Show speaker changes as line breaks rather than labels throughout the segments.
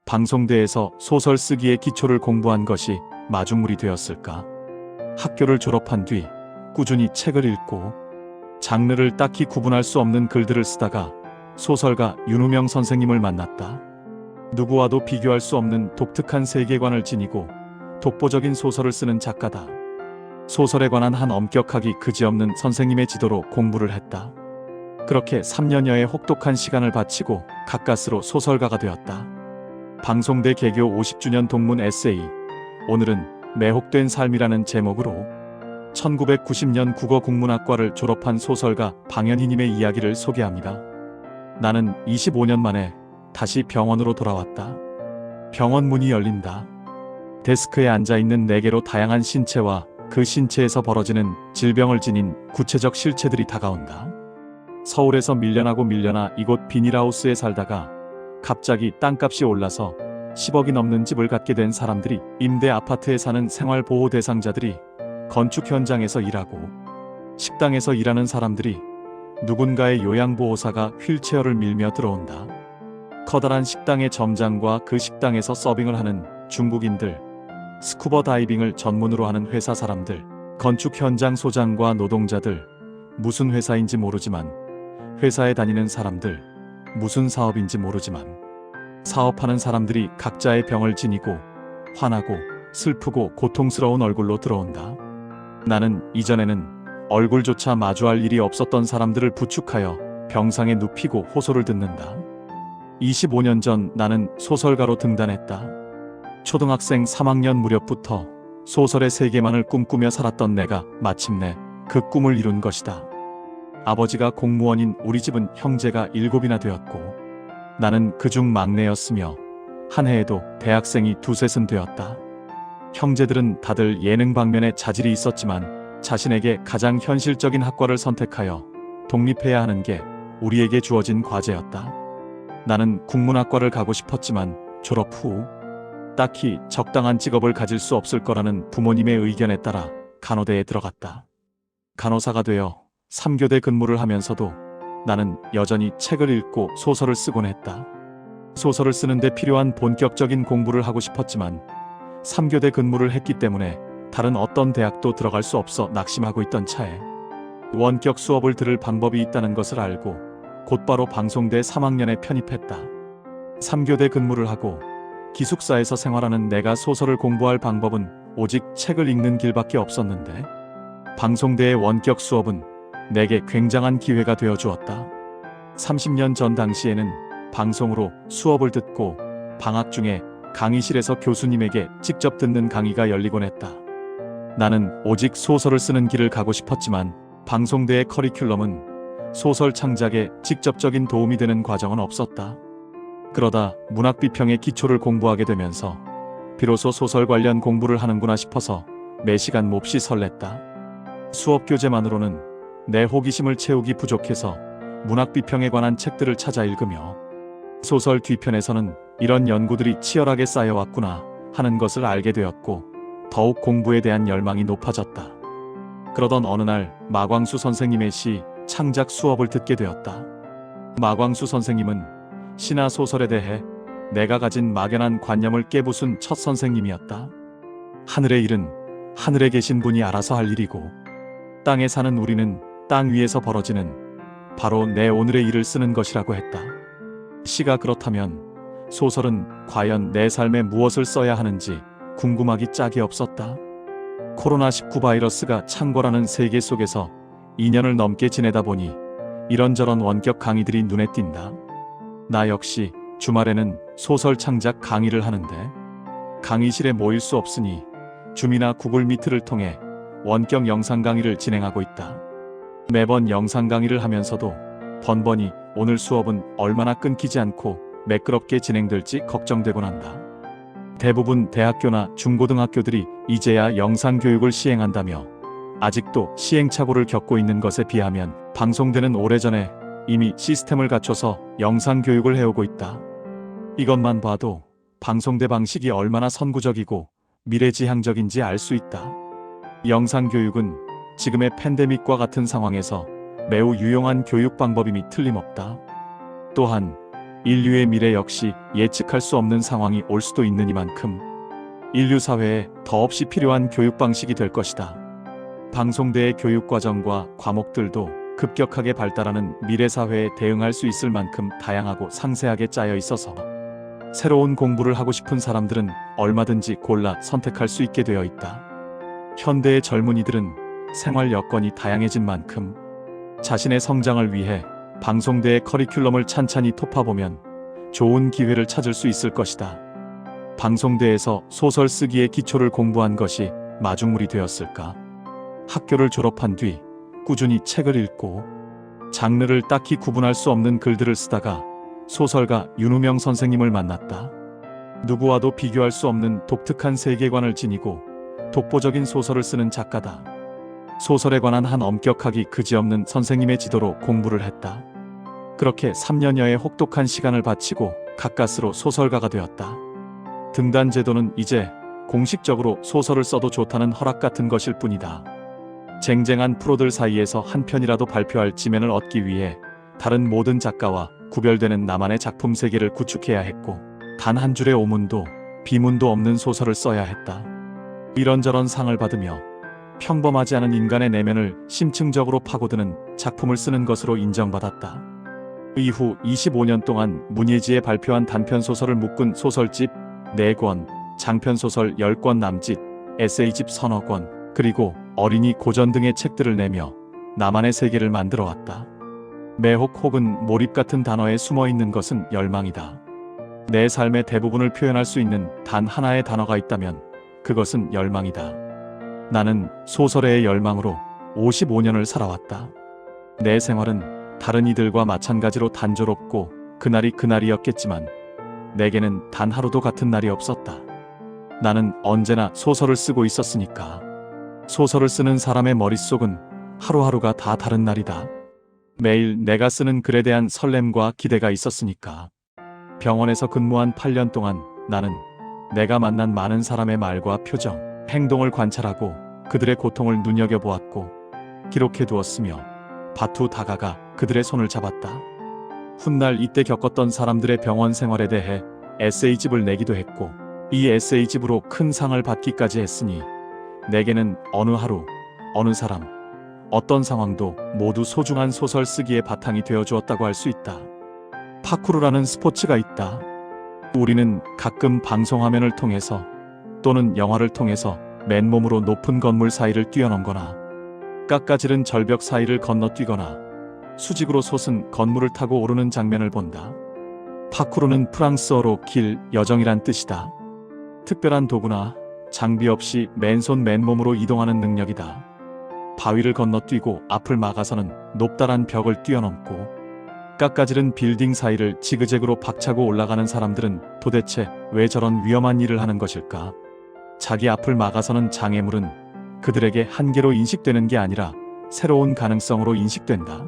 방송대에서 소설 쓰기의 기초를 공부한 것이 마중물이 되었을까? 학교를 졸업한 뒤 꾸준히 책을 읽고 장르를 딱히 구분할 수 없는 글들을 쓰다가 소설가 윤우명 선생님을 만났다. 누구와도 비교할 수 없는 독특한 세계관을 지니고 독보적인 소설을 쓰는 작가다. 소설에 관한 한 엄격하기 그지없는 선생님의 지도로 공부를 했다. 그렇게 3년여의 혹독한 시간을 바치고 가까스로 소설가가 되었다. 방송대 개교 50주년 동문 에세이 오늘은 매혹된 삶이라는 제목으로 1990년 국어국문학과를 졸업한 소설가 방현희님의 이야기를 소개합니다. 나는 25년 만에 다시 병원으로 돌아왔다. 병원 문이 열린다. 데스크에 앉아있는 내게로 다양한 신체와 그 신체에서 벌어지는 질병을 지닌 구체적 실체들이 다가온다. 서울에서 밀려나고 밀려나 이곳 비닐하우스에 살다가 갑자기 땅값이 올라서 10억이 넘는 집을 갖게 된 사람들이, 임대 아파트에 사는 생활보호 대상자들이, 건축 현장에서 일하고 식당에서 일하는 사람들이, 누군가의 요양보호사가 휠체어를 밀며 들어온다. 커다란 식당의 점장과 그 식당에서 서빙을 하는 중국인들, 스쿠버 다이빙을 전문으로 하는 회사 사람들, 건축 현장 소장과 노동자들, 무슨 회사인지 모르지만 회사에 다니는 사람들, 무슨 사업인지 모르지만 사업하는 사람들이 각자의 병을 지니고 화나고 슬프고 고통스러운 얼굴로 들어온다. 나는 이전에는 얼굴조차 마주할 일이 없었던 사람들을 부축하여 병상에 눕히고 호소를 듣는다. 25년 전 나는 소설가로 등단했다. 초등학생 3학년 무렵부터 소설의 세계만을 꿈꾸며 살았던 내가 마침내 그 꿈을 이룬 것이다. 아버지가 공무원인 우리 집은 형제가 7이나 되었고 나는 그중 막내였으며 한 해에도 대학생이 두셋은 되었다. 형제들은 다들 예능 방면에 자질이 있었지만 자신에게 가장 현실적인 학과를 선택하여 독립해야 하는 게 우리에게 주어진 과제였다. 나는 국문학과를 가고 싶었지만 졸업 후 딱히 적당한 직업을 가질 수 없을 거라는 부모님의 의견에 따라 간호대에 들어갔다. 간호사가 되어 3교대 근무를 하면서도 나는 여전히 책을 읽고 소설을 쓰곤 했다. 소설을 쓰는데 필요한 본격적인 공부를 하고 싶었지만 3교대 근무를 했기 때문에 다른 어떤 대학도 들어갈 수 없어 낙심하고 있던 차에 원격 수업을 들을 방법이 있다는 것을 알고 곧바로 방송대 3학년에 편입했다. 3교대 근무를 하고 기숙사에서 생활하는 내가 소설을 공부할 방법은 오직 책을 읽는 길밖에 없었는데 방송대의 원격 수업은 내게 굉장한 기회가 되어 주었다. 30년 전 당시에는 방송으로 수업을 듣고 방학 중에 강의실에서 교수님에게 직접 듣는 강의가 열리곤 했다. 나는 오직 소설을 쓰는 길을 가고 싶었지만 방송대의 커리큘럼은 소설 창작에 직접적인 도움이 되는 과정은 없었다. 그러다 문학 비평의 기초를 공부하게 되면서 비로소 소설 관련 공부를 하는구나 싶어서 매 시간 몹시 설렜다. 수업 교재만으로는 내 호기심을 채우기 부족해서 문학 비평에 관한 책들을 찾아 읽으며 소설 뒤편에서는 이런 연구들이 치열하게 쌓여왔구나 하는 것을 알게 되었고 더욱 공부에 대한 열망이 높아졌다. 그러던 어느 날 마광수 선생님의 시 창작 수업을 듣게 되었다. 마광수 선생님은 시나 소설에 대해 내가 가진 막연한 관념을 깨부순 첫 선생님이었다. 하늘의 일은 하늘에 계신 분이 알아서 할 일이고 땅에 사는 우리는 땅 위에서 벌어지는 바로 내 오늘의 일을 쓰는 것이라고 했다. 시가 그렇다면 소설은 과연 내 삶에 무엇을 써야 하는지 궁금하기 짝이 없었다. 코로나19 바이러스가 창궐하는 세계 속에서 2년을 넘게 지내다 보니 이런저런 원격 강의들이 눈에 띈다. 나 역시 주말에는 소설 창작 강의를 하는데 강의실에 모일 수 없으니 줌이나 구글 미트를 통해 원격 영상 강의를 진행하고 있다. 매번 영상 강의를 하면서도 번번이 오늘 수업은 얼마나 끊기지 않고 매끄럽게 진행될지 걱정되곤 한다. 대부분 대학교나 중고등학교들이 이제야 영상 교육을 시행한다며 아직도 시행착오를 겪고 있는 것에 비하면 방송대는 오래전에 이미 시스템을 갖춰서 영상 교육을 해오고 있다. 이것만 봐도 방송대 방식이 얼마나 선구적이고 미래지향적인지 알 수 있다. 영상 교육은 지금의 팬데믹과 같은 상황에서 매우 유용한 교육 방법임이 틀림없다. 또한 인류의 미래 역시 예측할 수 없는 상황이 올 수도 있는 이만큼 인류 사회에 더없이 필요한 교육 방식이 될 것이다. 방송대의 교육 과정과 과목들도 급격하게 발달하는 미래 사회에 대응할 수 있을 만큼 다양하고 상세하게 짜여 있어서 새로운 공부를 하고 싶은 사람들은 얼마든지 골라 선택할 수 있게 되어 있다. 현대의 젊은이들은 생활 여건이 다양해진 만큼 자신의 성장을 위해 방송대의 커리큘럼을 찬찬히 톱파보면 좋은 기회를 찾을 수 있을 것이다. 방송대에서 소설 쓰기의 기초를 공부한 것이 마중물이 되었을까? 학교를 졸업한 뒤 꾸준히 책을 읽고 장르를 딱히 구분할 수 없는 글들을 쓰다가 소설가 윤우명 선생님을 만났다. 누구와도 비교할 수 없는 독특한 세계관을 지니고 독보적인 소설을 쓰는 작가다. 소설에 관한 한 엄격하기 그지없는 선생님의 지도로 공부를 했다. 그렇게 3년여의 혹독한 시간을 바치고 가까스로 소설가가 되었다. 등단 제도는 이제 공식적으로 소설을 써도 좋다는 허락 같은 것일 뿐이다. 쟁쟁한 프로들 사이에서 한 편이라도 발표할 지면을 얻기 위해 다른 모든 작가와 구별되는 나만의 작품 세계를 구축해야 했고 단 한 줄의 오문도 비문도 없는 소설을 써야 했다. 이런저런 상을 받으며 평범하지 않은 인간의 내면을 심층적으로 파고드는 작품을 쓰는 것으로 인정받았다. 이후 25년 동안 문예지에 발표한 단편소설을 묶은 소설집 4권, 장편소설 10권 남짓, 에세이집 서너 권, 그리고 어린이 고전 등의 책들을 내며 나만의 세계를 만들어 왔다. 매혹 혹은 몰입 같은 단어에 숨어 있는 것은 열망이다. 내 삶의 대부분을 표현할 수 있는 단 하나의 단어가 있다면 그것은 열망이다. 나는 소설의 열망으로 55년을 살아왔다. 내 생활은 다른 이들과 마찬가지로 단조롭고 그날이 그날이었겠지만 내게는 단 하루도 같은 날이 없었다. 나는 언제나 소설을 쓰고 있었으니까. 소설을 쓰는 사람의 머릿속은 하루하루가 다 다른 날이다. 매일 내가 쓰는 글에 대한 설렘과 기대가 있었으니까. 병원에서 근무한 8년 동안 나는 내가 만난 많은 사람의 말과 표정, 행동을 관찰하고 그들의 고통을 눈여겨보았고 기록해두었으며 바투 다가가 그들의 손을 잡았다. 훗날 이때 겪었던 사람들의 병원 생활에 대해 에세이집을 내기도 했고 이 에세이집으로 큰 상을 받기까지 했으니 내게는 어느 하루, 어느 사람, 어떤 상황도 모두 소중한 소설 쓰기의 바탕이 되어주었다고 할 수 있다. 파쿠르라는 스포츠가 있다. 우리는 가끔 방송화면을 통해서 또는 영화를 통해서 맨몸으로 높은 건물 사이를 뛰어넘거나 깎아지른 절벽 사이를 건너뛰거나 수직으로 솟은 건물을 타고 오르는 장면을 본다. 파쿠르는 프랑스어로 길, 여정이란 뜻이다. 특별한 도구나 장비 없이 맨손 맨몸으로 이동하는 능력이다. 바위를 건너뛰고 앞을 막아서는 높다란 벽을 뛰어넘고 깎아지른 빌딩 사이를 지그재그로 박차고 올라가는 사람들은 도대체 왜 저런 위험한 일을 하는 것일까? 자기 앞을 막아서는 장애물은 그들에게 한계로 인식되는 게 아니라 새로운 가능성으로 인식된다.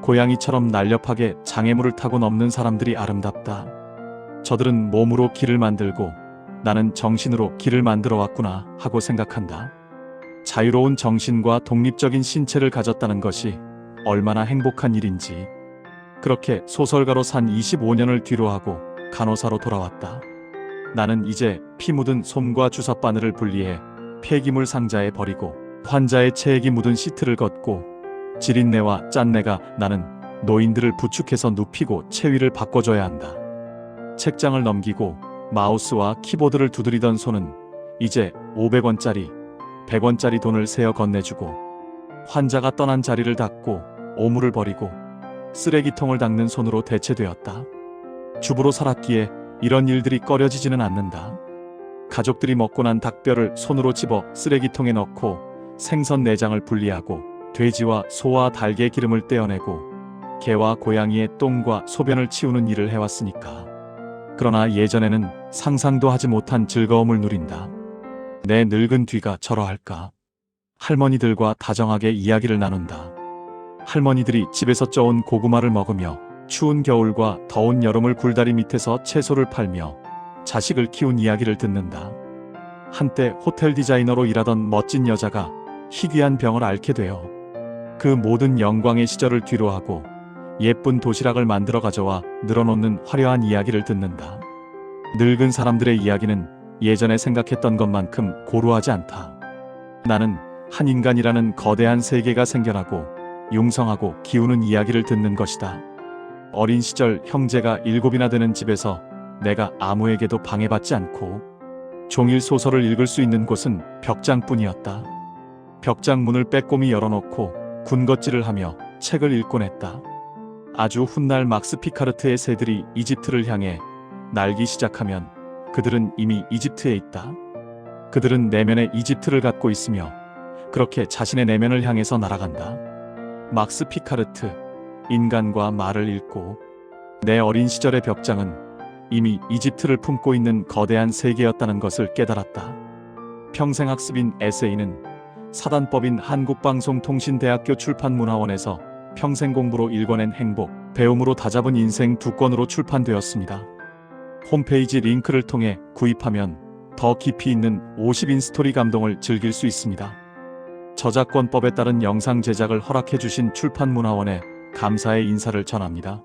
고양이처럼 날렵하게 장애물을 타고 넘는 사람들이 아름답다. 저들은 몸으로 길을 만들고 나는 정신으로 길을 만들어 왔구나 하고 생각한다. 자유로운 정신과 독립적인 신체를 가졌다는 것이 얼마나 행복한 일인지. 그렇게 소설가로 산 25년을 뒤로하고 간호사로 돌아왔다. 나는 이제 피 묻은 솜과 주사바늘을 분리해 폐기물 상자에 버리고 환자의 체액이 묻은 시트를 걷고 지린내와 짠내가 나는 노인들을 부축해서 눕히고 체위를 바꿔줘야 한다. 책장을 넘기고 마우스와 키보드를 두드리던 손은 이제 500원짜리, 100원짜리 돈을 세어 건네주고 환자가 떠난 자리를 닦고 오물을 버리고 쓰레기통을 닦는 손으로 대체되었다. 주부로 살았기에 이런 일들이 꺼려지지는 않는다. 가족들이 먹고 난 닭뼈를 손으로 집어 쓰레기통에 넣고 생선 내장을 분리하고 돼지와 소와 닭의 기름을 떼어내고 개와 고양이의 똥과 소변을 치우는 일을 해왔으니까. 그러나 예전에는 상상도 하지 못한 즐거움을 누린다. 내 늙은 뒤가 저러할까? 할머니들과 다정하게 이야기를 나눈다. 할머니들이 집에서 쪄온 고구마를 먹으며 추운 겨울과 더운 여름을 굴다리 밑에서 채소를 팔며 자식을 키운 이야기를 듣는다. 한때 호텔 디자이너로 일하던 멋진 여자가 희귀한 병을 앓게 되어 그 모든 영광의 시절을 뒤로하고 예쁜 도시락을 만들어 가져와 늘어놓는 화려한 이야기를 듣는다. 늙은 사람들의 이야기는 예전에 생각했던 것만큼 고루하지 않다. 나는 한 인간이라는 거대한 세계가 생겨나고 융성하고 기우는 이야기를 듣는 것이다. 어린 시절 형제가 7이나 되는 집에서 내가 아무에게도 방해받지 않고 종일 소설을 읽을 수 있는 곳은 벽장뿐이었다. 벽장 문을 빼꼼히 열어놓고 군것질을 하며 책을 읽곤 했다. 아주 훗날 막스 피카르트의 새들이 이집트를 향해 날기 시작하면 그들은 이미 이집트에 있다. 그들은 내면에 이집트를 갖고 있으며 그렇게 자신의 내면을 향해서 날아간다. 막스 피카르트, 인간과 말을 읽고 내 어린 시절의 벽장은 이미 이집트를 품고 있는 거대한 세계였다는 것을 깨달았다. 평생학습인 에세이는 사단법인 한국방송통신대학교 출판문화원에서 평생공부로 읽어낸 행복, 배움으로 다잡은 인생 2권으로 출판되었습니다. 홈페이지 링크를 통해 구입하면 더 깊이 있는 50인 스토리 감동을 즐길 수 있습니다. 저작권법에 따른 영상 제작을 허락해 주신 출판문화원에 감사의 인사를 전합니다.